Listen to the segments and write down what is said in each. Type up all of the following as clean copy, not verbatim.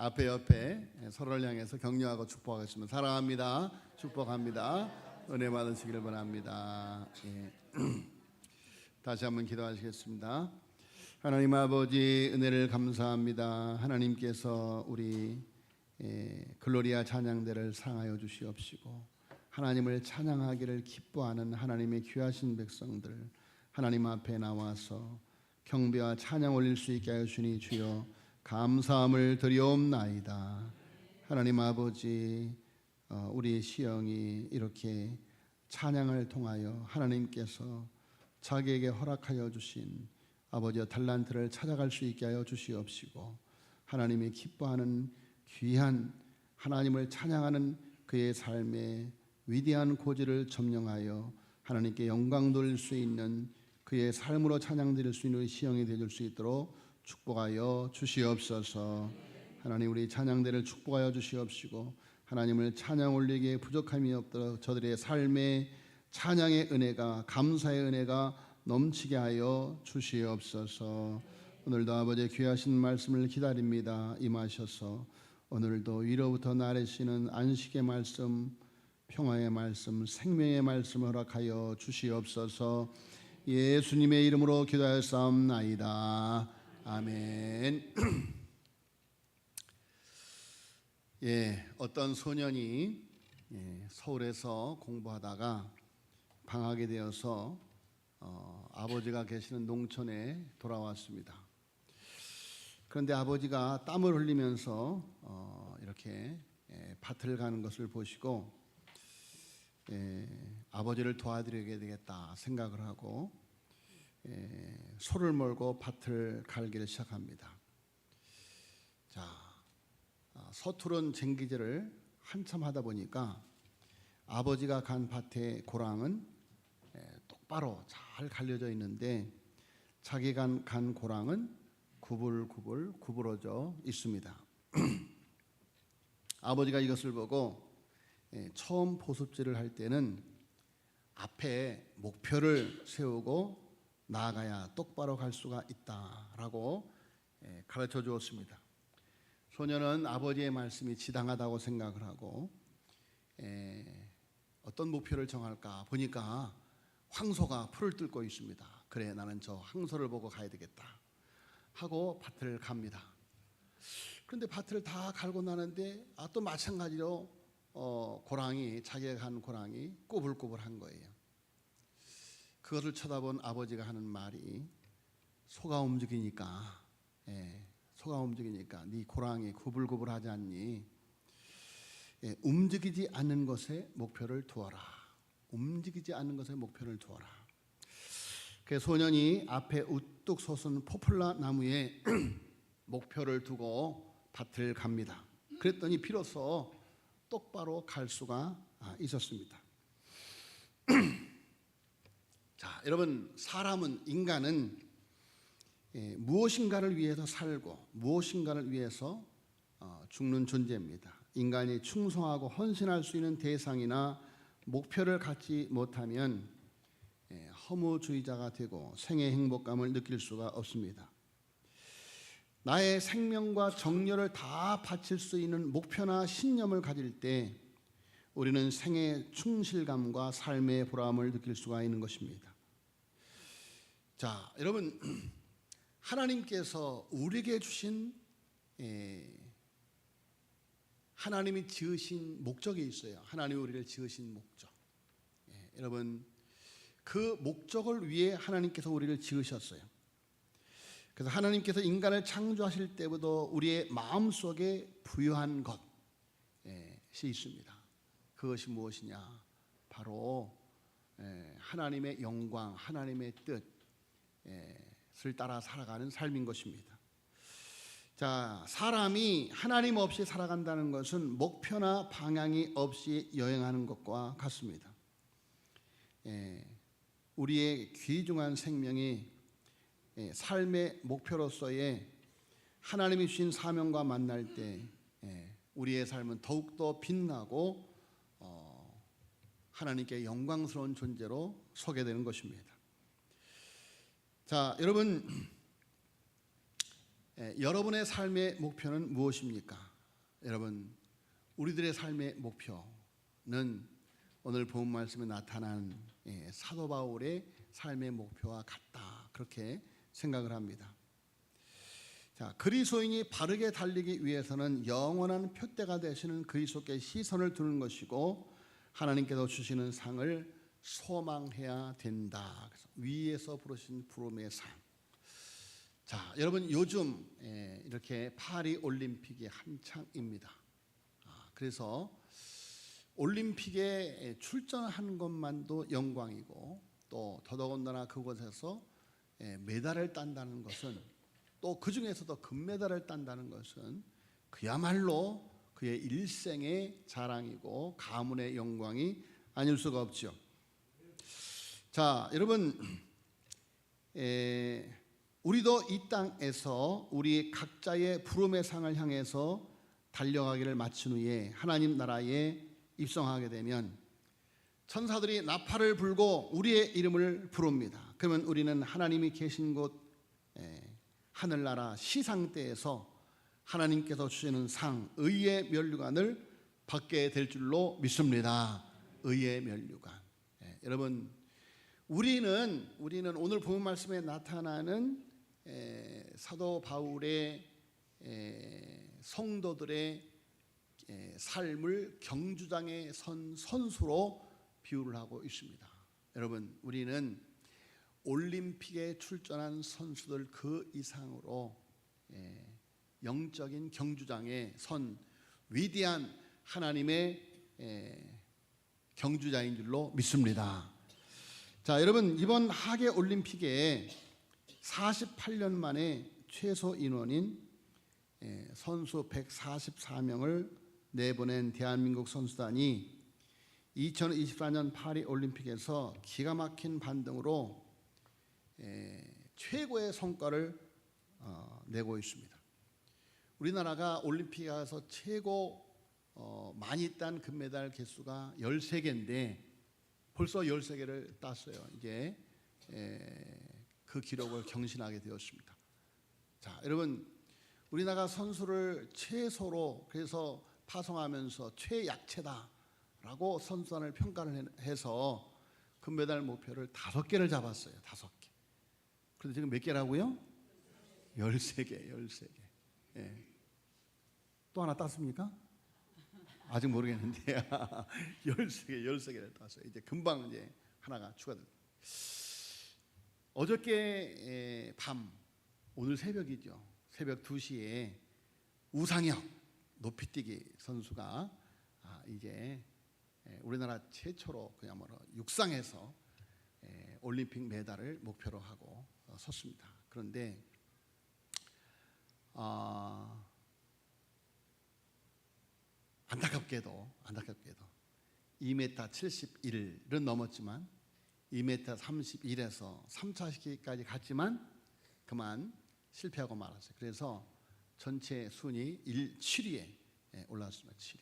앞에 옆에 서로를 향해서 격려하고 축복하겠습니다. 사랑합니다. 축복합니다. 은혜 받으시기를 바랍니다. 다시 한번 기도하시겠습니다. 하나님 아버지, 은혜를 감사합니다. 하나님께서 우리 글로리아 찬양대를 사랑하여 주시옵시고 하나님을 찬양하기를 기뻐하는 하나님의 귀하신 백성들 하나님 앞에 나와서 경배와 찬양 올릴 수 있게 하여 주니 주여 감사함을 드리옵나이다. 하나님 아버지, 우리 시영이 이렇게 찬양을 통하여 하나님께서 자기에게 허락하여 주신 아버지의 달란트를 찾아갈 수 있게 하여 주시옵시고 하나님이 기뻐하는 귀한 하나님을 찬양하는 그의 삶의 위대한 고지를 점령하여 하나님께 영광 돌릴 수 있는 그의 삶으로 찬양 드릴 수 있는 시영이 되줄 수 있도록 축복하여 주시옵소서. 하나님, 우리 찬양대를 축복하여 주시옵시고 하나님을 찬양 올리기에 부족함이 없도록 저들의 삶에 찬양의 은혜가, 감사의 은혜가 넘치게 하여 주시옵소서. 오늘도 아버지의 귀하신 말씀을 기다립니다. 임하셔서 오늘도 위로부터 나르시는 안식의 말씀, 평화의 말씀, 생명의 말씀 허락하여 주시옵소서. 예수님의 이름으로 기도하였사옵나이다. 아멘. 어떤 소년이 서울에서 공부하다가 방학이 되어서 아버지가 계시는 농촌에 돌아왔습니다. 그런데 아버지가 땀을 흘리면서 이렇게 밭을 가는 것을 보시고 아버지를 도와드려야 되겠다 생각을 하고 소를 몰고 밭을 갈기를 시작합니다. 자, 서투른 쟁기질을 한참 하다 보니까 아버지가 간 밭의 고랑은 똑바로 잘 갈려져 있는데 자기가 간 고랑은 구부러져 있습니다. 아버지가 이것을 보고 처음 보습질을 할 때는 앞에 목표를 세우고 나아가야 똑바로 갈 수가 있다라고 가르쳐 주었습니다. 소년은 아버지의 말씀이 지당하다고 생각을 하고 어떤 목표를 정할까 보니까 황소가 풀을 뜯고 있습니다. 그래, 나는 저 황소를 보고 가야 되겠다 하고 밭을 갑니다. 그런데 밭을 다 갈고 나는데 또 마찬가지로 고랑이, 자기가 간 고랑이 꼬불꼬불한 거예요. 그것을 쳐다본 아버지가 하는 말이 소가 움직이니까 네 고랑이 구불구불하지 않니? 움직이지 않는 것에 목표를 두어라. 움직이지 않는 것에 목표를 두어라. 그 소년이 앞에 우뚝 솟은 포플라 나무에 목표를 두고 밭을 갑니다. 그랬더니 비로소 똑바로 갈 수가 있었습니다. 자, 여러분, 인간은 무엇인가를 위해서 살고 무엇인가를 위해서 죽는 존재입니다. 인간이 충성하고 헌신할 수 있는 대상이나 목표를 갖지 못하면 허무주의자가 되고 생의 행복감을 느낄 수가 없습니다. 나의 생명과 정열을 다 바칠 수 있는 목표나 신념을 가질 때 우리는 생의 충실감과 삶의 보람을 느낄 수가 있는 것입니다. 자, 여러분, 하나님께서 우리에게 주신 하나님이 지으신 목적이 있어요. 하나님이 우리를 지으신 목적. 여러분, 그 목적을 위해 하나님께서 우리를 지으셨어요. 그래서 하나님께서 인간을 창조하실 때부터 우리의 마음속에 부여한 것이 있습니다. 그것이 무엇이냐? 바로 하나님의 영광, 하나님의 뜻을 따라 살아가는 삶인 것입니다. 자, 사람이 하나님 없이 살아간다는 것은 목표나 방향이 없이 여행하는 것과 같습니다. 우리의 귀중한 생명이 삶의 목표로서의 하나님이 주신 사명과 만날 때 우리의 삶은 더욱더 빛나고 하나님께 영광스러운 존재로 서게 되는 것입니다. 자, 여러분, 여러분의 삶의 목표는 무엇입니까? 여러분, 우리들의 삶의 목표는 오늘 본 말씀에 나타난 사도 바울의 삶의 목표와 같다, 그렇게 생각을 합니다. 자, 그리스도인이 바르게 달리기 위해서는 영원한 표대가 되시는 그리스도께 시선을 두는 것이고 하나님께서 주시는 상을 소망해야 된다. 그래서 위에서 부르신 부름의 상. 자, 여러분, 요즘 이렇게 파리 올림픽이 한창입니다. 그래서 올림픽에 출전하는 것만도 영광이고 또 더더군다나 그곳에서 메달을 딴다는 것은, 또 그 중에서도 금메달을 딴다는 것은 그야말로 그의 일생의 자랑이고 가문의 영광이 아닐 수가 없죠. 자, 여러분, 우리도 이 땅에서 우리 각자의 부름의 상을 향해서 달려가기를 마친 후에 하나님 나라에 입성하게 되면 천사들이 나팔을 불고 우리의 이름을 부릅니다. 그러면 우리는 하나님이 계신 곳 하늘나라 시상대에서 하나님께서 주시는 상, 의의 면류관을 받게 될 줄로 믿습니다. 의의 면류관. 여러분, 우리는 오늘 본 말씀에 나타나는 사도 바울의 성도들의 삶을 경주장에 선 선수로 비유를 하고 있습니다. 여러분, 우리는 올림픽에 출전한 선수들 그 이상으로 영적인 경주장에 선 위대한 하나님의 경주자인 줄로 믿습니다. 자, 여러분, 이번 하계 올림픽에 48년 만에 최소 인원인 선수 144명을 내보낸 대한민국 선수단이 2024년 파리 올림픽에서 기가 막힌 반등으로 최고의 성과를 내고 있습니다. 우리나라가 올림픽에 가서 최고 많이 딴 금메달 개수가 13개인데 벌써 13개를 땄어요. 이제 그 기록을 경신하게 되었습니다. 자, 여러분, 우리나라 선수를 최소로 그래서 파송하면서 최약체다라고 선수단을 평가를 해서 금메달 목표를 5개를 잡았어요. 5개. 그런데 지금 몇 개라고요? 13개. 예. 또 하나 땄습니까? 아직 모르겠는데 13개를 땄어요. 이제 금방 이제 하나가 추가됩니다. 어저께 밤, 오늘 새벽이죠. 새벽 2시에 우상혁 높이뛰기 선수가 이제 우리나라 최초로 그야말로 육상에서 올림픽 메달을 목표로 하고 섰습니다. 그런데 안타깝게도 2m 71은 넘었지만 2m 31에서 3차 시기까지 갔지만 그만 실패하고 말았어요. 그래서 전체 순위 7위에 올라왔습니다. 7위.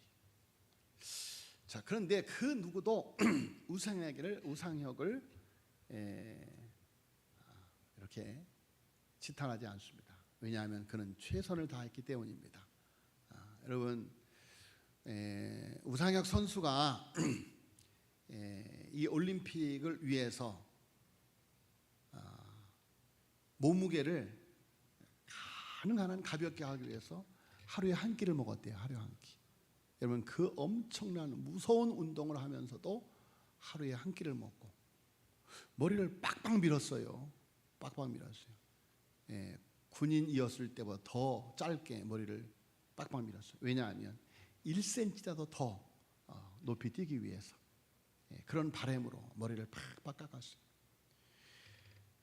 자, 그런데 그 누구도 우상혁을 이렇게 지탄하지 않습니다. 왜냐하면 그는 최선을 다했기 때문입니다. 여러분, 우상혁 선수가 이 올림픽을 위해서 몸무게를 가능한 한 가볍게 하기 위해서 하루에 한 끼를 먹었대요. 하루에 한 끼. 여러분, 그 엄청난 무서운 운동을 하면서도 하루에 한 끼를 먹고 머리를 빡빡 밀었어요. 빡빡 밀었어요. 군인이었을 때보다 더 짧게 머리를 빡빡 밀었어요. 왜냐하면 1cm라도 더 높이 뛰기 위해서 그런 바람으로 머리를 팍팍 깎았어요.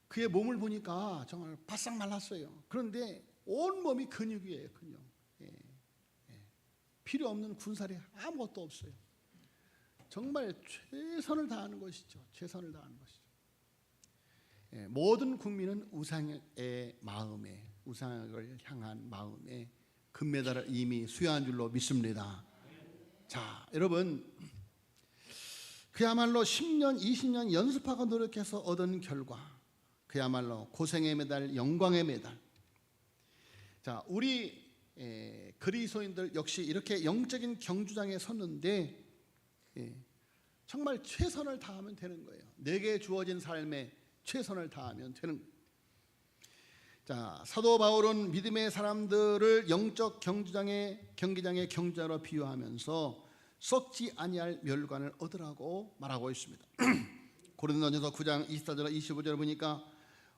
그의 몸을 보니까 정말 바싹 말랐어요. 그런데 온 몸이 근육이에요. 근육. 필요 없는 군살이 아무것도 없어요. 정말 최선을 다하는 것이죠. 최선을 다하는 것이죠. 모든 국민은 우상혁의 마음에, 우상혁을 향한 마음에 금메달을 이미 수여한 줄로 믿습니다. 자, 여러분, 그야말로 10년, 20년 연습하고 노력해서 얻은 결과, 그야말로 고생의 메달, 영광의 메달. 자, 우리 그리스도인들 역시 이렇게 영적인 경주장에 섰는데 정말 최선을 다하면 되는 거예요. 내게 주어진 삶에 최선을 다하면 되는 거예요. 자, 사도 바울은 믿음의 사람들을 영적 경기장의 경주자로 비유하면서 썩지 아니할 멸관을 얻으라고 말하고 있습니다. 고린도전서 9장 24절 25절 보니까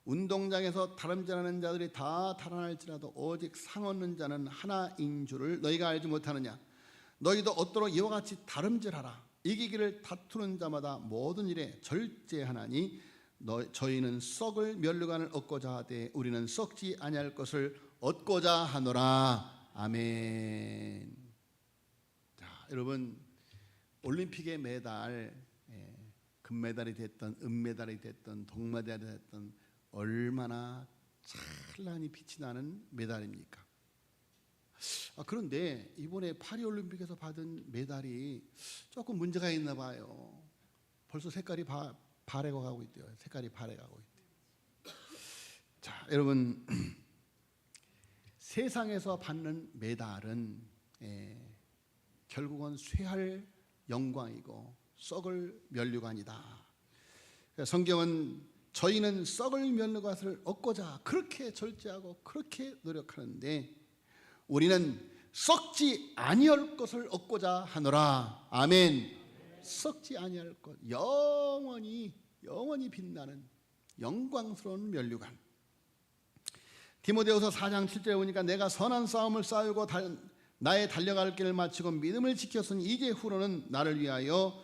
운동장에서 다름질하는 자들이 다 달아날지라도 오직 상 얻는 자는 하나인 줄을 너희가 알지 못하느냐. 너희도 얻도록 이와 같이 다름질하라. 이기기를 다투는 자마다 모든 일에 절제하나니 저희는 썩을 멸류관을 얻고자 하되 우리는 썩지 아니할 것을 얻고자 하노라. 아멘. 자, 여러분, 올림픽의 메달, 금메달이 됐던 은메달이 됐던 동메달이 됐던 얼마나 찬란히 빛이 나는 메달입니까? 그런데 이번에 파리올림픽에서 받은 메달이 조금 문제가 있나 봐요. 벌써 색깔이 바래가 가고 있대요. 색깔이 바래가고 있대요. 자, 여러분, 세상에서 받는 메달은 결국은 쇠할 영광이고 썩을 멸류관이다. 성경은 저희는 썩을 멸류관을 얻고자 그렇게 절제하고 그렇게 노력하는데 우리는 썩지 아니할 것을 얻고자 하노라. 아멘. 썩지 아니할 것, 영원히 빛나는 영광스러운 멸류관. 디모데후서 4장 7절에 보니까 내가 선한 싸움을 싸우고 나의 달려갈 길을 마치고 믿음을 지켰으니 이제 후로는 나를 위하여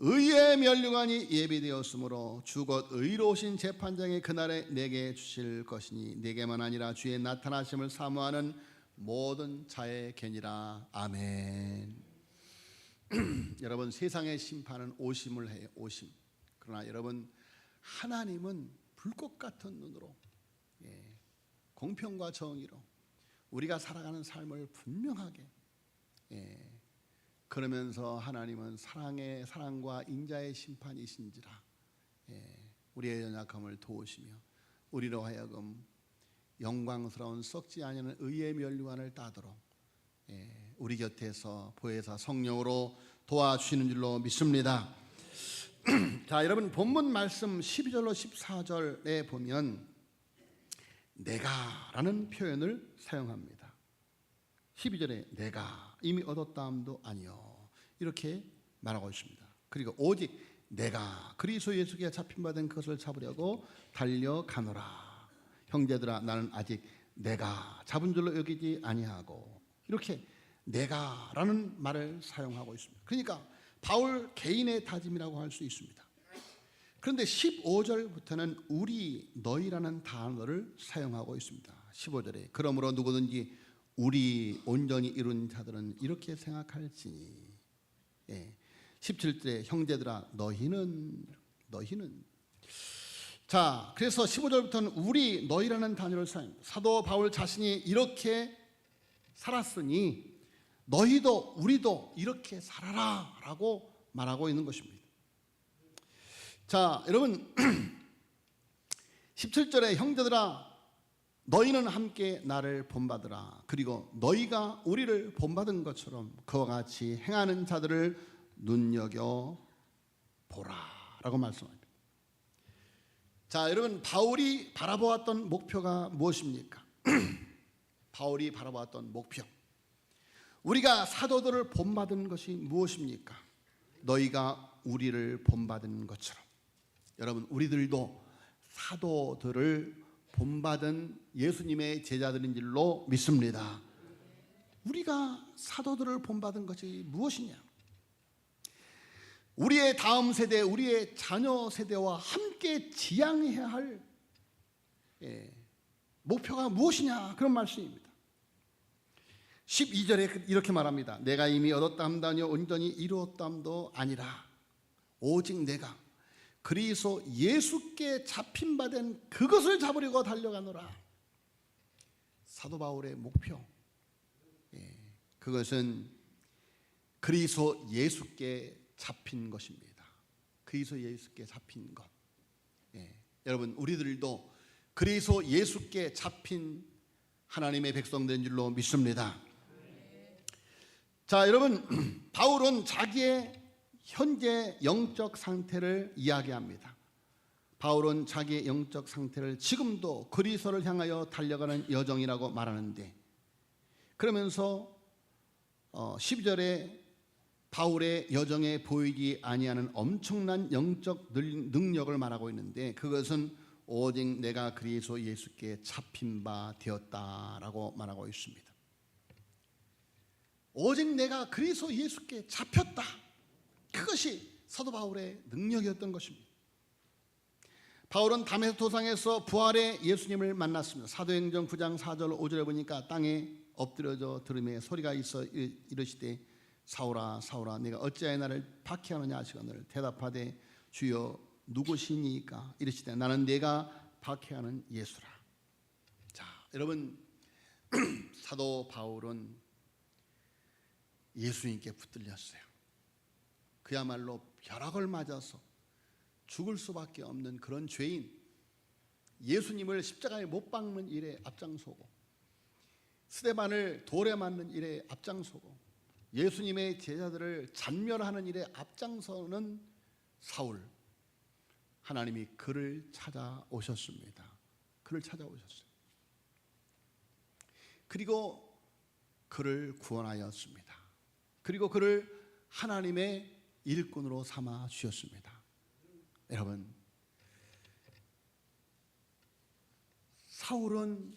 의의 멸류관이 예비되었으므로 주 곧 의로우신 재판장의 그날에 내게 주실 것이니 내게만 아니라 주의 나타나심을 사모하는 모든 자에게니라. 아멘. 여러분, 세상의 심판은 오심을 해요. 오심. 그러나 여러분, 하나님은 불꽃 같은 눈으로 공평과 정의로 우리가 살아가는 삶을 분명하게 그러면서 하나님은 사랑과 인자의 심판이신지라 우리의 연약함을 도우시며 우리로 하여금 영광스러운 썩지 아니하는 의의 멸류관을 따도록 우리 곁에서 보혜사 성령으로 도와주시는 줄로 믿습니다. 자, 여러분, 본문 말씀 12절로 14절에 보면 내가라는 표현을 사용합니다. 12절에 내가 이미 얻었다함도 아니요 이렇게 말하고 있습니다. 그리고 오직 내가 그리스도 예수께 잡힌 바 된 것을 잡으려고 달려가노라. 형제들아, 나는 아직 내가 잡은 줄로 여기지 아니하고 이렇게 내가라는 말을 사용하고 있습니다. 그러니까 바울 개인의 다짐이라고 할 수 있습니다. 그런데 15절부터는 우리 너희라는 단어를 사용하고 있습니다. 15절에 그러므로 누구든지 우리 온전히 이룬 자들은 이렇게 생각할지니 17절에 형제들아 너희는 자, 그래서 15절부터는 우리 너희라는 단어를 사용합니다. 사도 바울 자신이 이렇게 살았으니 너희도 우리도 이렇게 살아라 라고 말하고 있는 것입니다. 자, 여러분 17절에 형제들아 너희는 함께 나를 본받으라. 그리고 너희가 우리를 본받은 것처럼 그와 같이 행하는 자들을 눈여겨보라 라고 말씀합니다. 자, 여러분, 바울이 바라보았던 목표가 무엇입니까? 바울이 바라보았던 목표, 우리가 사도들을 본받은 것이 무엇입니까? 너희가 우리를 본받은 것처럼. 여러분, 우리들도 사도들을 본받은 예수님의 제자들인 줄로 믿습니다. 우리가 사도들을 본받은 것이 무엇이냐? 우리의 다음 세대, 우리의 자녀 세대와 함께 지향해야 할 목표가 무엇이냐? 그런 말씀입니다. 12절에 이렇게 말합니다. 내가 이미 얻었다함도 아니요 온전히 이루었다함도 아니라 오직 내가 그리스도 예수께 잡힌 바 된 그것을 잡으려고 달려가노라. 사도 바울의 목표, 그것은 그리스도 예수께 잡힌 것입니다. 그리스도 예수께 잡힌 것. 여러분, 우리들도 그리스도 예수께 잡힌 하나님의 백성된 줄로 믿습니다. 자, 여러분, 바울은 자기의 현재 영적 상태를 이야기합니다. 바울은 자기의 영적 상태를 지금도 그리스도를 향하여 달려가는 여정이라고 말하는데, 그러면서 12절에 바울의 여정에 보이지 아니하는 엄청난 영적 능력을 말하고 있는데, 그것은 오직 내가 그리스도 예수께 잡힌 바 되었다라고 말하고 있습니다. 오직 내가 그리스도 예수께 잡혔다. 그것이 사도 바울의 능력이었던 것입니다. 바울은 다메섹 도상에서 부활의 예수님을 만났습니다. 사도행전 9장 4절 5절에 보니까 땅에 엎드려져 들음에 소리가 있어 이르시되 사울아 사울아 내가 어찌하여 나를 박해하느냐 하시거늘 대답하되 주여 누구시니까 이르시되 나는 내가 박해하는 예수라. 자, 여러분, 사도 바울은 예수님께 붙들렸어요. 그야말로 벼락을 맞아서 죽을 수밖에 없는 그런 죄인, 예수님을 십자가에 못 박는 일에 앞장서고 스데반을 돌에 맞는 일에 앞장서고 예수님의 제자들을 잔멸하는 일에 앞장서는 사울, 하나님이 그를 찾아오셨습니다. 그를 찾아오셨어요. 그리고 그를 구원하였습니다. 그리고 그를 하나님의 일꾼으로 삼아 주셨습니다. 여러분, 사울은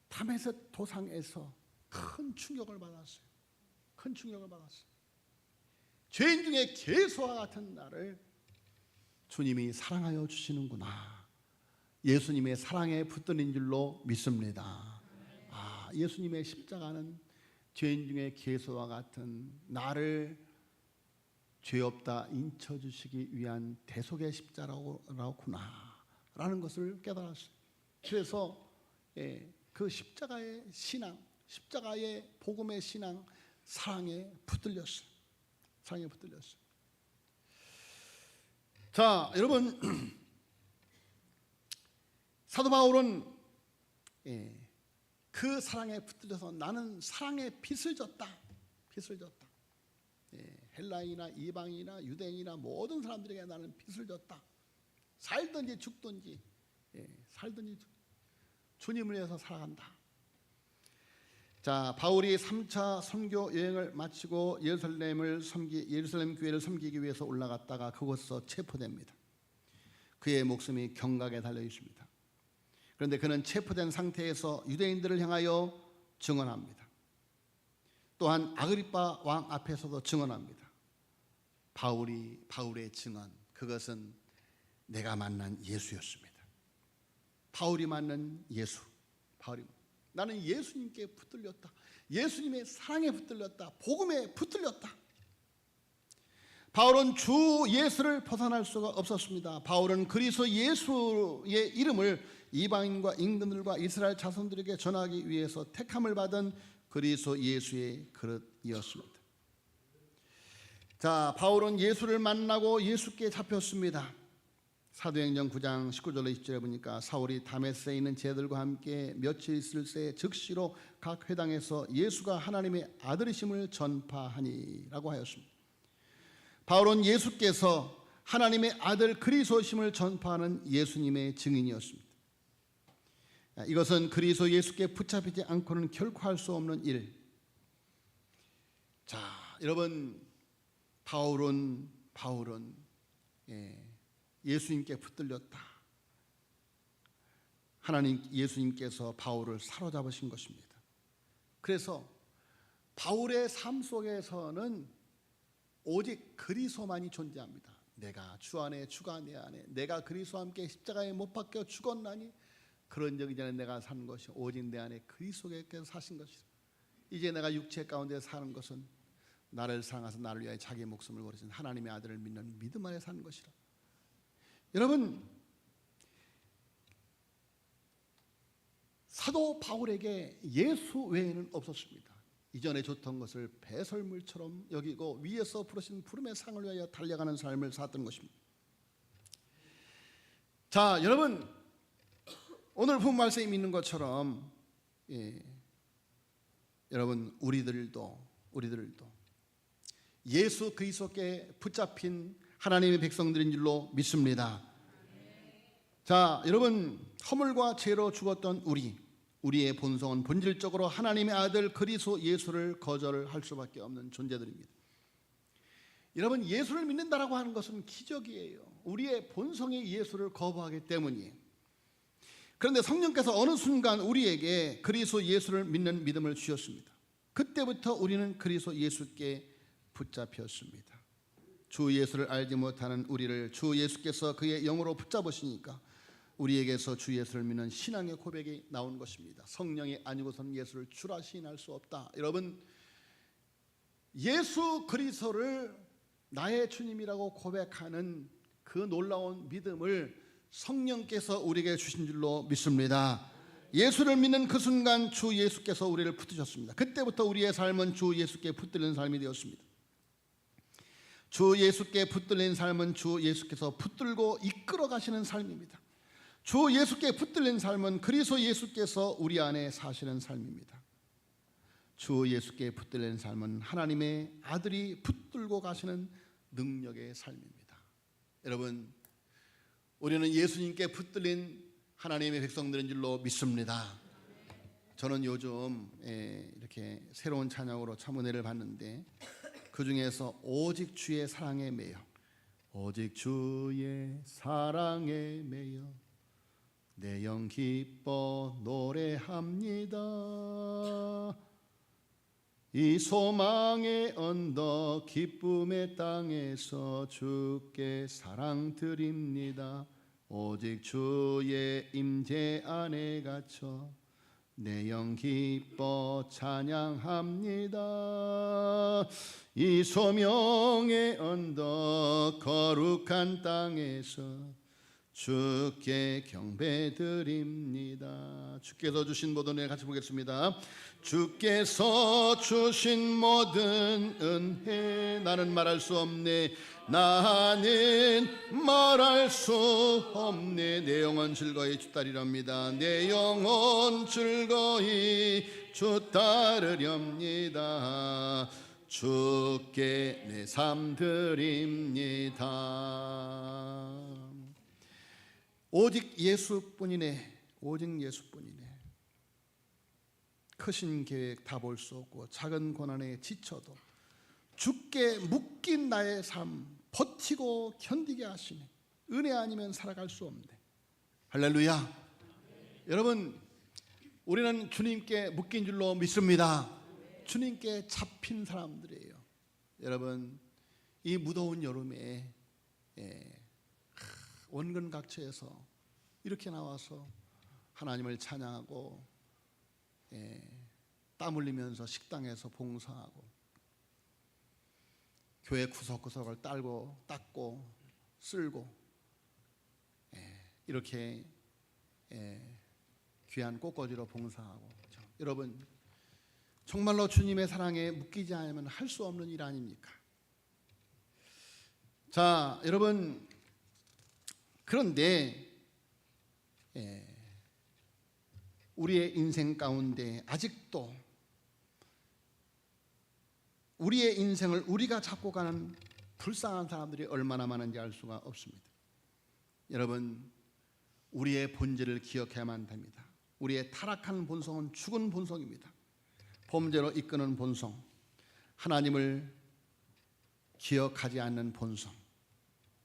다메섹 도상에서 큰 충격을 받았어요. 큰 충격을 받았어요. 죄인 중에 괴수와 같은 나를 주님이 사랑하여 주시는구나. 예수님의 사랑에 붙들린 줄로 믿습니다. 예수님의 십자가는 죄인 중에 괴수와 같은 나를 죄 없다 인쳐주시기 위한 대속의 십자가구나 라는 것을 깨달았어요. 그래서 그 십자가의 신앙, 십자가의 복음의 신앙, 사랑에 붙들렸어요. 사랑에 붙들렸어요. 자, 여러분, 사도 바울은 그 사랑에 붙들려서 나는 사랑의 빚을 졌다. 빚을 졌다. 헬라인이나 이방인이나 유대인이나 모든 사람들에게 나는 빚을 졌다. 살든지 죽든지 살든지 주님을 위해서 살아간다. 자, 바울이 3차 선교 여행을 마치고 예루살렘 교회를 섬기기 위해서 올라갔다가 그곳에서 체포됩니다. 그의 목숨이 경각에 달려 있습니다. 그런데 그는 체포된 상태에서 유대인들을 향하여 증언합니다. 또한 아그리빠 왕 앞에서도 증언합니다. 바울의 증언, 그것은 내가 만난 예수였습니다. 바울이 만난 예수. 나는 예수님께 붙들렸다. 예수님의 사랑에 붙들렸다. 복음에 붙들렸다. 바울은 주 예수를 벗어날 수가 없었습니다. 바울은 그리스도 예수의 이름을 이방인과 임금들과 이스라엘 자손들에게 전하기 위해서 택함을 받은 그리스도 예수의 그릇이었습니다. 자, 바울은 예수를 만나고 예수께 잡혔습니다. 사도행전 9장 19절로 20절에 보니까 사울이 다메섹에 있는 제자들과 함께 며칠 있을 새 즉시로 각 회당에서 예수가 하나님의 아들이심을 전파하니라고 하였습니다. 바울은 예수께서 하나님의 아들 그리스도심을 전파하는 예수님의 증인이었습니다. 이것은 그리스도 예수께 붙잡히지 않고는 결코 할 수 없는 일. 자, 여러분, 바울은 예수님께 붙들렸다. 하나님 예수님께서 바울을 사로잡으신 것입니다. 그래서 바울의 삶 속에서는 오직 그리스도만이 존재합니다. 내가 주 안에 주가 내 안에, 내가 그리스도와 함께 십자가에 못 박혀 죽었나니 그런 적 이전에 내가 사는 것이 오직 내 안에 그리스도께서 사신 것이다. 이제 내가 육체 가운데 사는 것은 나를 사랑하사 나를 위하여 자기의 목숨을 버리신 하나님의 아들을 믿는 믿음 안에 사는 것이라. 여러분, 사도 바울에게 예수 외에는 없었습니다. 이전에 줬던 것을 배설물처럼 여기고 위에서 부르신 부름의 상을 위하여 달려가는 삶을 살았던 것입니다. 자, 여러분, 오늘 본 말씀이 있는 것처럼 여러분, 우리들도 예수 그리스도께 붙잡힌 하나님의 백성들인 줄로 믿습니다. 자, 여러분, 허물과 죄로 죽었던 우리의 본성은 본질적으로 하나님의 아들 그리스도 예수를 거절할 수밖에 없는 존재들입니다. 여러분, 예수를 믿는다라고 하는 것은 기적이에요. 우리의 본성이 예수를 거부하기 때문이에요. 그런데 성령께서 어느 순간 우리에게 그리스도 예수를 믿는 믿음을 주셨습니다. 그때부터 우리는 그리스도 예수께 붙잡혔습니다. 주 예수를 알지 못하는 우리를 주 예수께서 그의 영으로 붙잡으시니까 우리에게서 주 예수를 믿는 신앙의 고백이 나온 것입니다. 성령이 아니고서는 예수를 주라 시인할 수 없다. 여러분, 예수 그리스도를 나의 주님이라고 고백하는 그 놀라운 믿음을 성령께서 우리에게 주신 줄로 믿습니다. 예수를 믿는 그 순간 주 예수께서 우리를 붙드셨습니다. 그때부터 우리의 삶은 주 예수께 붙들린 삶이 되었습니다. 주 예수께 붙들린 삶은 주 예수께서 붙들고 이끌어 가시는 삶입니다. 주 예수께 붙들린 삶은 그리스도 예수께서 우리 안에 사시는 삶입니다. 주 예수께 붙들린 삶은 하나님의 아들이 붙들고 가시는 능력의 삶입니다. 여러분, 우리는 예수님께 붙들린 하나님의 백성들인 줄로 믿습니다. 저는 요즘 이렇게 새로운 찬양으로 참 은혜를 받는데, 그 중에서 오직 주의 사랑에 매여, 오직 주의 사랑에 매여 내 영 기뻐 노래합니다. 이 소망의 언덕 기쁨의 땅에서 주께 사랑 드립니다. 오직 주의 임재 안에 갇혀 내 영 기뻐 찬양합니다. 이 소명의 언덕 거룩한 땅에서 주께 경배드립니다. 주께서 주신 모든 은혜 같이 보겠습니다. 주께서 주신 모든 은혜 나는 말할 수 없네. 나는 말할 수 없네. 내 영혼 즐거이 주 따르렵니다. 내 영혼 즐거이 주 따르렵니다. 주께 내 삶 드립니다. 오직 예수뿐이네. 오직 예수뿐이네. 크신 계획 다 볼 수 없고 작은 고난에 지쳐도 주께 묶인 나의 삶 버티고 견디게 하시네. 은혜 아니면 살아갈 수 없네. 할렐루야. 여러분, 우리는 주님께 묶인 줄로 믿습니다. 주님께 잡힌 사람들이에요. 여러분, 이 무더운 여름에 원근각처에서 이렇게 나와서 하나님을 찬양하고 땀 흘리면서 식당에서 봉사하고 교회 구석구석을 닦고 쓸고 이렇게 귀한 꽃꽂이로 봉사하고, 여러분, 정말로 주님의 사랑에 묶이지 않으면 할 수 없는 일 아닙니까? 자, 여러분, 그런데 우리의 인생 가운데 아직도 우리의 인생을 우리가 잡고 가는 불쌍한 사람들이 얼마나 많은지 알 수가 없습니다. 여러분, 우리의 본질을 기억해야만 됩니다. 우리의 타락한 본성은 죽은 본성입니다. 범죄로 이끄는 본성, 하나님을 기억하지 않는 본성.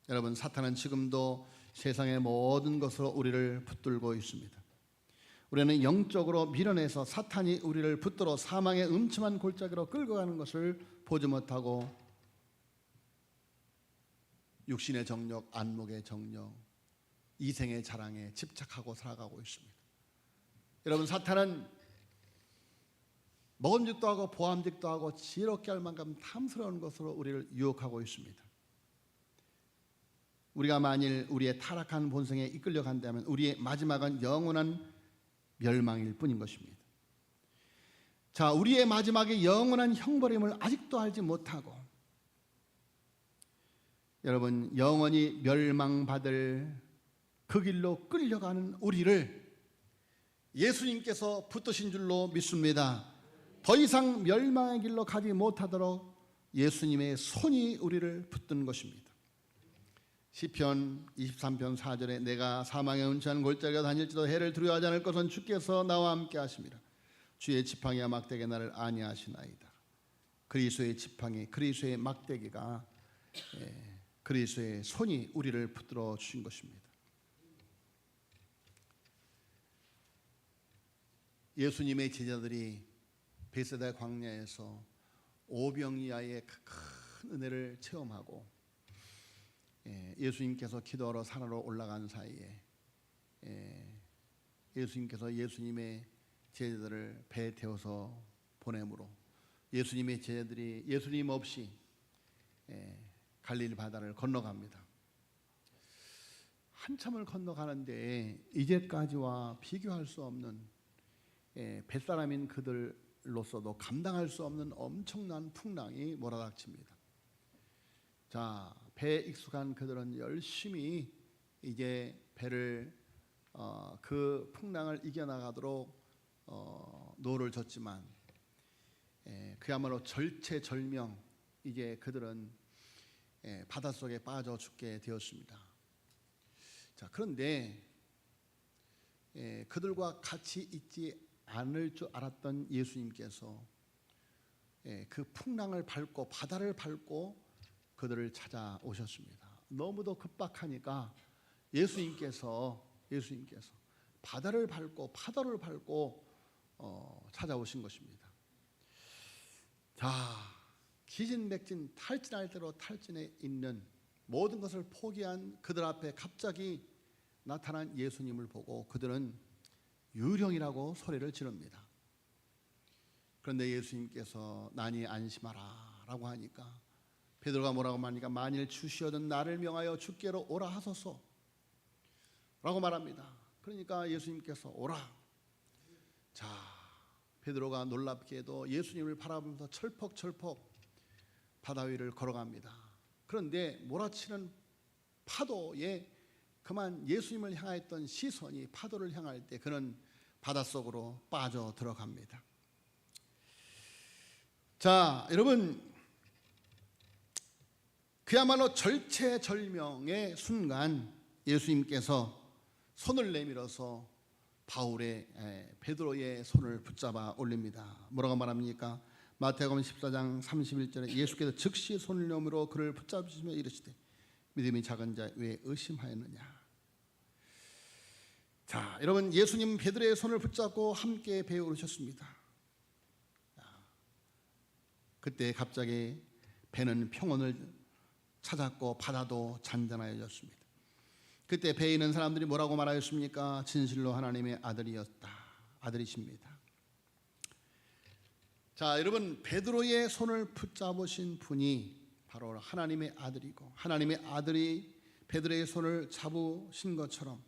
여러분, 사탄은 지금도 세상의 모든 것으로 우리를 붙들고 있습니다. 우리는 영적으로 밀어내서 사탄이 우리를 붙들어 사망의 음침한 골짜기로 끌고 가는 것을 보지 못하고 육신의 정욕, 안목의 정욕, 이생의 자랑에 집착하고 살아가고 있습니다. 여러분, 사탄은 먹음직도 하고 보암직도 하고 지혜롭게 할 만큼 탐스러운 것으로 우리를 유혹하고 있습니다. 우리가 만일 우리의 타락한 본성에 이끌려 간다면 우리의 마지막은 영원한 멸망일 뿐인 것입니다. 자, 우리의 마지막에 영원한 형벌임을 아직도 알지 못하고 여러분, 영원히 멸망받을 그 길로 끌려가는 우리를 예수님께서 붙드신 줄로 믿습니다. 더 이상 멸망의 길로 가지 못하도록 예수님의 손이 우리를 붙든 것입니다. 시편 23편 4절에 내가 사망의 은처한 골짜기에 다닐지도 해를 두려워하지 않을 것은 주께서 나와 함께 하심이라. 주의 지팡이와 막대기가 나를 안위하시나이다. 그리스도의 지팡이, 그리스도의 막대기가 그리스도의 손이 우리를 붙들어 주신 것입니다. 예수님의 제자들이 베세다 광야에서 오병이어의 큰 은혜를 체험하고 예수님께서 기도하러 산으로 올라간 사이에 예수님께서 예수님의 제자들을 배에 태워서 보내므로 예수님의 제자들이 예수님 없이 갈릴리 바다를 건너갑니다. 한참을 건너가는데 이제까지와 비교할 수 없는 뱃사람인 그들로서도 감당할 수 없는 엄청난 풍랑이 몰아닥칩니다. 자, 배에 익숙한 그들은 열심히 이제 배를 그 풍랑을 이겨나가도록 노를 졌지만 그야말로 절체절명 이제 그들은 바닷속에 빠져 죽게 되었습니다. 자, 그런데 그들과 같이 있지 않을 줄 알았던 예수님께서 그 풍랑을 밟고 바다를 밟고 그들을 찾아오셨습니다. 너무도 급박하니까 예수님께서 바다를 밟고 파도를 밟고 찾아오신 것입니다. 자, 기진맥진 탈진할 대로 탈진해 있는 모든 것을 포기한 그들 앞에 갑자기 나타난 예수님을 보고 그들은 유령이라고 소리를 지릅니다. 그런데 예수님께서 나니 안심하라 라고 하니까 베드로가 뭐라고 말하니까 만일 주시어든 나를 명하여 주께로 오라 하소서 라고 말합니다. 그러니까 예수님께서 오라. 자, 베드로가 놀랍게도 예수님을 바라보면서 철퍽철퍽 바다 위를 걸어갑니다. 그런데 몰아치는 파도에 그만 예수님을 향했던 시선이 파도를 향할 때 그는 바닷속으로 빠져 들어갑니다. 자, 여러분, 그야말로 절체절명의 순간 예수님께서 손을 내밀어서 베드로의 손을 붙잡아 올립니다. 뭐라고 말합니까? 마태복음 14장 31절에 예수께서 즉시 손을 내밀어 그를 붙잡으시며 이르시되 믿음이 작은 자 왜 의심하였느냐. 자, 여러분, 예수님 베드로의 손을 붙잡고 함께 배에 오르셨습니다. 그때 갑자기 배는 평온을 찾았고 바다도 잔잔해졌습니다. 그때 배에 있는 사람들이 뭐라고 말하였습니까? 진실로 하나님의 아들이십니다. 자, 여러분, 베드로의 손을 붙잡으신 분이 바로 하나님의 아들이고 하나님의 아들이 베드로의 손을 잡으신 것처럼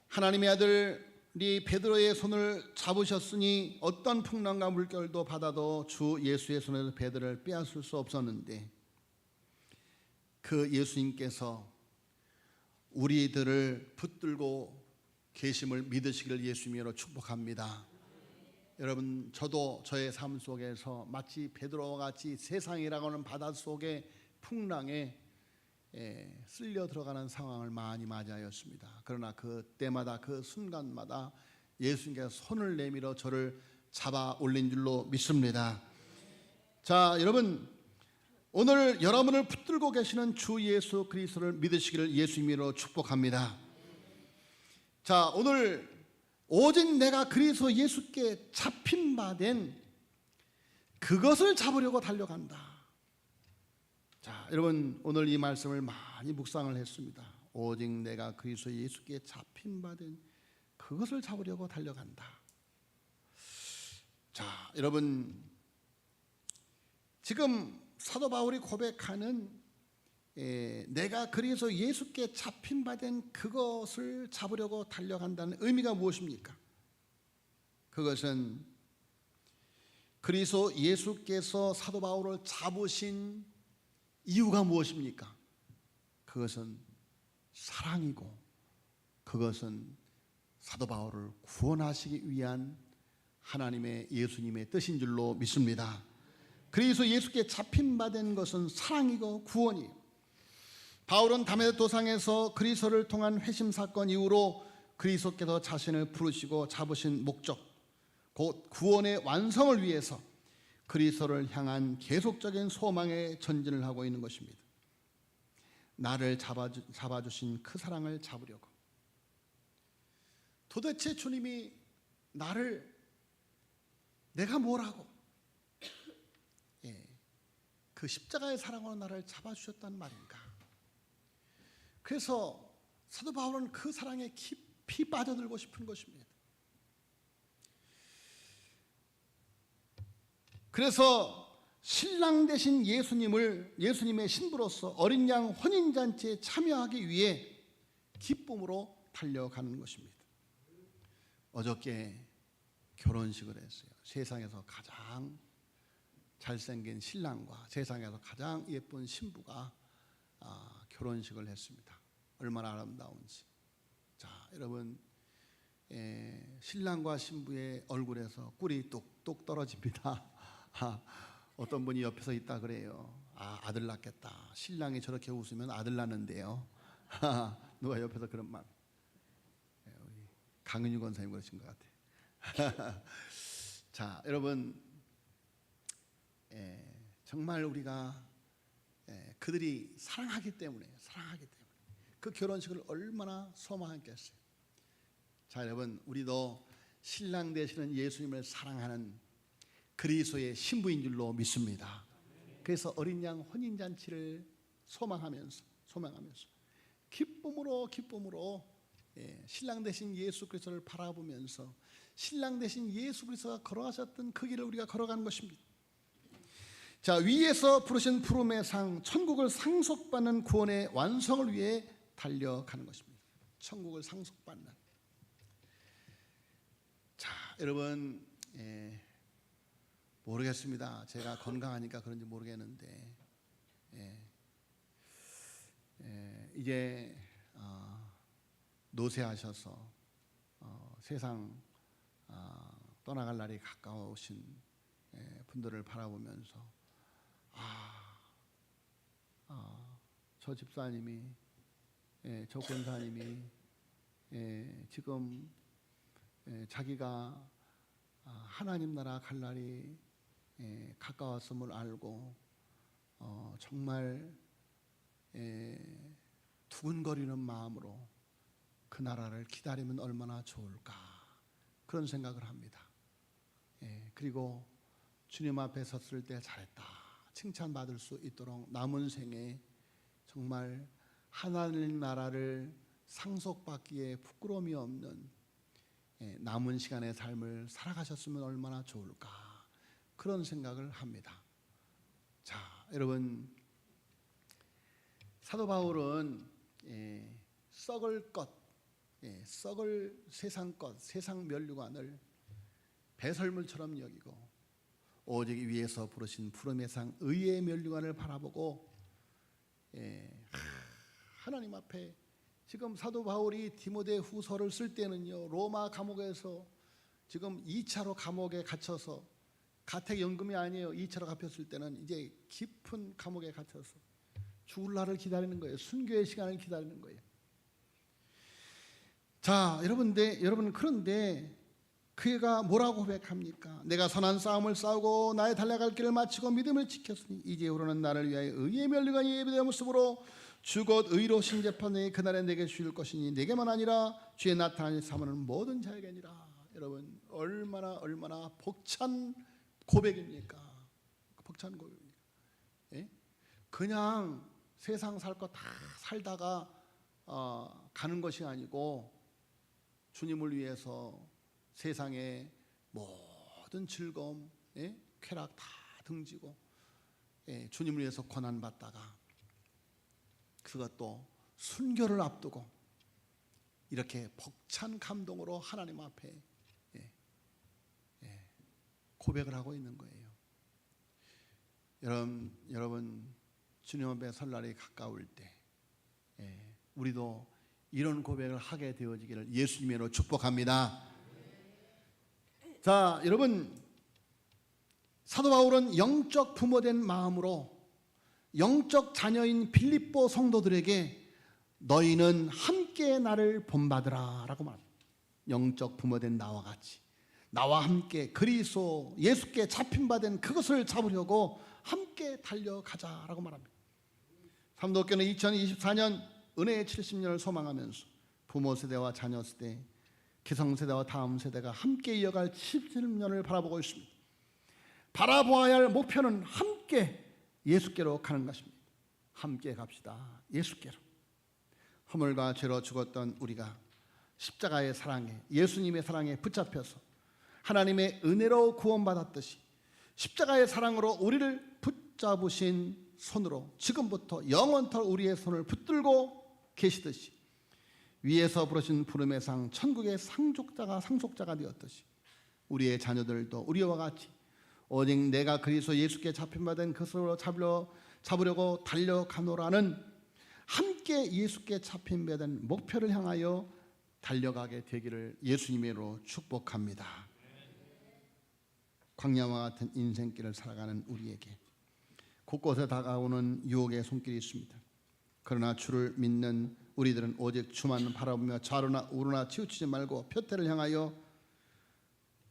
하나님의 아들이 베드로의 손을 잡으셨으니 어떤 풍랑과 물결도 바다도 주 예수의 손에서 베드로를 빼앗을 수 없었는데 그 예수님께서 우리들을 붙들고 계심을 믿으시기를 예수님으로 축복합니다. 여러분, 저도 저의 삶 속에서 마치 베드로와 같이 세상이라고 하는 바닷속의 풍랑에 쓸려 들어가는 상황을 많이 맞이하였습니다. 그러나 그때마다 그 순간마다 예수님께서 손을 내밀어 저를 잡아 올린 줄로 믿습니다. 자, 여러분, 오늘 여러분을 붙들고 계시는 주 예수 그리스도를 믿으시기를 예수님으로 축복합니다. 자, 오늘 오직 내가 그리스도 예수께 잡힌 바 된 그것을 잡으려고 달려간다. 자, 여러분, 오늘 이 말씀을 많이 묵상을 했습니다. 오직 내가 그리스도 예수께 잡힌 바 된 그것을 잡으려고 달려간다. 자, 여러분, 지금 사도 바울이 고백하는 내가 그리스도 예수께 잡힌 바 된 그것을 잡으려고 달려간다는 의미가 무엇입니까? 그것은 그리스도 예수께서 사도 바울을 잡으신 이유가 무엇입니까? 그것은 사랑이고 그것은 사도 바울을 구원하시기 위한 하나님의 예수님의 뜻인 줄로 믿습니다. 그래서 예수께 잡힌 바 된 것은 사랑이고 구원이에요. 바울은 다메섹 도상에서 그리스도를 통한 회심 사건 이후로 그리스도께서 자신을 부르시고 잡으신 목적, 곧 구원의 완성을 위해서 그리스도를 향한 계속적인 소망의 전진을 하고 있는 것입니다. 나를 잡아주신 그 사랑을 잡으려고. 도대체 주님이 내가 뭐라고, 그 십자가의 사랑으로 나를 잡아주셨단 말인가. 그래서 사도 바울은 그 사랑에 깊이 빠져들고 싶은 것입니다. 그래서 신랑 되신 예수님의 신부로서 어린 양 혼인잔치에 참여하기 위해 기쁨으로 달려가는 것입니다. 어저께 결혼식을 했어요. 세상에서 가장 잘생긴 신랑과 세상에서 가장 예쁜 신부가 결혼식을 했습니다. 얼마나 아름다운지. 자, 여러분, 신랑과 신부의 얼굴에서 꿀이 뚝뚝 떨어집니다. 어떤 분이 옆에서 있다 그래요. 아들 낳겠다. 신랑이 저렇게 웃으면 아들 낳는데요. 누가 옆에서 그런 말. 우리 강은유 권사님 그러신 것 같아요. 자, 여러분, 정말 우리가 그들이 사랑하기 때문에 그 결혼식을 얼마나 소망했겠어요. 자, 여러분, 우리도 신랑 되시는 예수님을 사랑하는 그리스도의 신부인 줄로 믿습니다. 그래서 어린 양 혼인잔치를 소망하면서 기쁨으로 신랑 되신 예수 그리스도를 바라보면서 신랑 되신 예수 그리스도가 걸어가셨던 그 길을 우리가 걸어가는 것입니다. 자, 위에서 부르신 부름의 상, 천국을 상속받는 구원의 완성을 위해 달려가는 것입니다. 천국을 상속받는. 자, 여러분, 모르겠습니다. 제가 건강하니까 그런지 모르겠는데, 이제 노쇠하셔서 세상 떠나갈 날이 가까우신 분들을 바라보면서 저 집사님이, 저 권사님이 지금 자기가 하나님 나라 갈 날이 가까웠음을 알고 정말 두근거리는 마음으로 그 나라를 기다리면 얼마나 좋을까, 그런 생각을 합니다. 그리고 주님 앞에 섰을 때 잘했다 칭찬받을 수 있도록 남은 생에 정말 하나님 나라를 상속받기에 부끄러움이 없는 남은 시간의 삶을 살아가셨으면 얼마나 좋을까, 그런 생각을 합니다. 자, 여러분, 사도 바울은 썩을 세상 것, 세상 면류관을 배설물처럼 여기고 오직 위에서 부르신 부름의 상 의의 면류관을 바라보고 하나님 앞에, 지금 사도 바울이 디모데 후서를 쓸 때는요, 로마 감옥에서 지금 2차로 감옥에 갇혀서, 가택연금이 아니에요. 2차로 갇혔을 때는 이제 깊은 감옥에 갇혀서 죽을 날을 기다리는 거예요. 순교의 시간을 기다리는 거예요. 자, 여러분, 그런데 그가 뭐라고 고백합니까? 내가 선한 싸움을 싸우고 나의 달려갈 길을 마치고 믿음을 지켰으니 이제후로는 나를 위하여 의의 면류관이 예비된 모습으로 주 곧 의로우신 재판장이 그날에 내게 주실 것이니 내게만 아니라 주의 나타나는 사모는 모든 자에게니라. 여러분, 얼마나 벅찬 고백입니까? 벅찬 고백입니까? 그냥 세상 살 거 다 살다가 가는 것이 아니고 주님을 위해서 세상의 모든 즐거움, 쾌락 다 등지고 주님을 위해서 고난받다가 그것도 순교를 앞두고 이렇게 벅찬 감동으로 하나님 앞에 고백을 하고 있는 거예요. 여러분, 주님 앞에 설 날이 가까울 때 우리도 이런 고백을 하게 되어지기를 예수님으로 축복합니다. 자, 여러분, 사도 바울은 영적 부모된 마음으로 영적 자녀인 빌립보 성도들에게 너희는 함께 나를 본받으라 라고 말합니다. 영적 부모된 나와 같이 나와 함께 그리스도 예수께 잡힌바된 그것을 잡으려고 함께 달려가자라고 말합니다. 삼도교는 2024년 은혜의 70년을 소망하면서 부모 세대와 자녀 세대, 기성세대와 다음 세대가 함께 이어갈 70년을 바라보고 있습니다. 바라보아야 할 목표는 함께 예수께로 가는 것입니다. 함께 갑시다. 예수께로. 허물과 죄로 죽었던 우리가 십자가의 사랑에, 예수님의 사랑에 붙잡혀서 하나님의 은혜로 구원받았듯이 십자가의 사랑으로 우리를 붙잡으신 손으로 지금부터 영원토록 우리의 손을 붙들고 계시듯이 위에서 부르신 부름의 상 천국의 상속자가 되었듯이 우리의 자녀들도 우리와 같이 오직 내가 그리스도 예수께 잡힌바된 그것으로 잡으려고 달려가노라는 함께 예수께 잡힌바된 목표를 향하여 달려가게 되기를 예수님으로 축복합니다. 광야와 같은 인생길을 살아가는 우리에게 곳곳에 다가오는 유혹의 손길이 있습니다. 그러나 주를 믿는 우리들은 오직 주만 바라보며 좌로나 우로나 치우치지 말고 표태를 향하여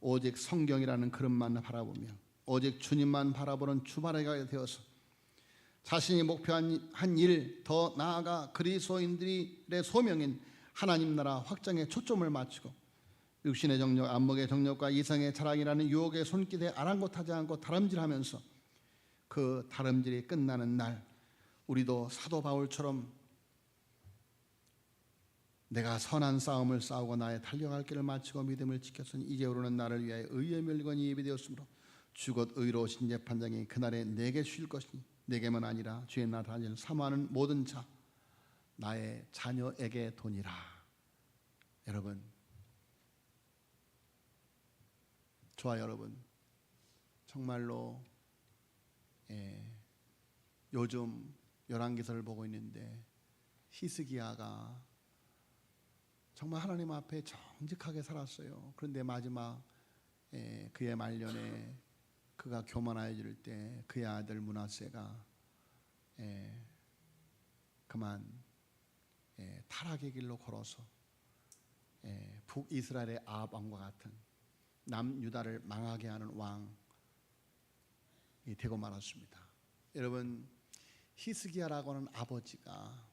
오직 성경이라는 그릇만 바라보며 오직 주님만 바라보는 주바라기가 되어서 자신이 목표한 일, 더 나아가 그리스도인들의 소명인 하나님 나라 확장에 초점을 맞추고 육신의 정욕, 안목의 정욕과 이성의 자랑이라는 유혹의 손길에 아랑곳하지 않고 다름질하면서 그 다름질이 끝나는 날 우리도 사도 바울처럼 내가 선한 싸움을 싸우고 나의 달려갈 길을 마치고 믿음을 지켰으니 이제로는 나를 위하여 의의 멸관이 예비되었으므로 주곧 의로우신 재판장이 그날에 내게 주실 것이니 내게만 아니라 주의 나라를 사모하는 모든 자 나의 자녀에게 도니라. 여러분, 저와 여러분 정말로 요즘 열왕기서를 보고 있는데 히스기야가 정말 하나님 앞에 정직하게 살았어요. 그런데 마지막 그의 말년에 그가 교만해질 때 그의 아들 므낫세가 그만 타락의 길로 걸어서 북이스라엘의 아합 왕과 같은 남유다를 망하게 하는 왕이 되고 말았습니다. 여러분, 히스기야라고 하는 아버지가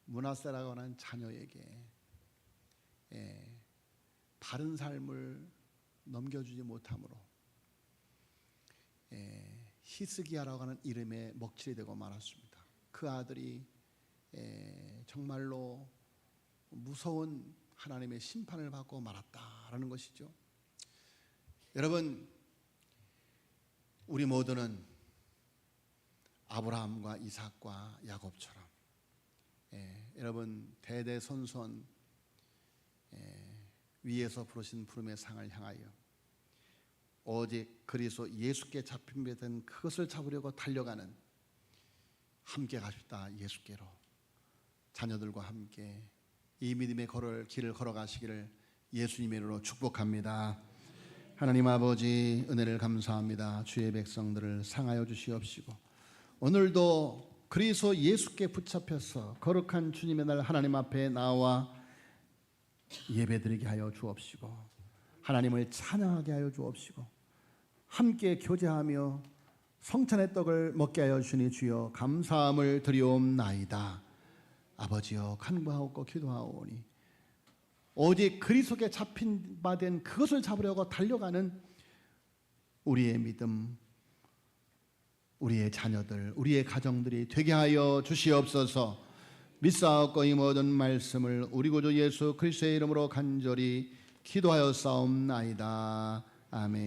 므낫세라고 하는 자녀에게 바른 삶을 넘겨주지 못함으로 히스기야라고 하는 이름에 먹칠이 되고 말았습니다. 그 아들이 정말로 무서운 하나님의 심판을 받고 말았다라는 것이죠. 여러분, 우리 모두는 아브라함과 이삭과 야곱처럼 여러분 대대손손 위에서 부르신 부름의 상을 향하여 오직 그리스도 예수께 잡힌 바 된 그것을 잡으려고 달려가는 함께 가십시다. 예수께로 자녀들과 함께 이 믿음의 길을 걸어가시기를 예수님의 이름으로 축복합니다. 하나님 아버지, 은혜를 감사합니다. 주의 백성들을 상하여 주시옵시고 오늘도 그리스도 예수께 붙잡혀서 거룩한 주님의 날 하나님 앞에 나와 예배드리게 하여 주옵시고 하나님을 찬양하게 하여 주옵시고 함께 교제하며 성찬의 떡을 먹게 하여 주시니 주여 감사함을 드리옵나이다. 아버지여, 간구하옵고 기도하오니 오직 그리스도께 잡힌 바 된 그것을 잡으려고 달려가는 우리의 믿음, 우리의 자녀들, 우리의 가정들이 되게 하여 주시옵소서. 믿사옵고 이 모든 말씀을 우리 구주 예수 그리스도의 이름으로 간절히 기도하여 싸움나이다. 아멘.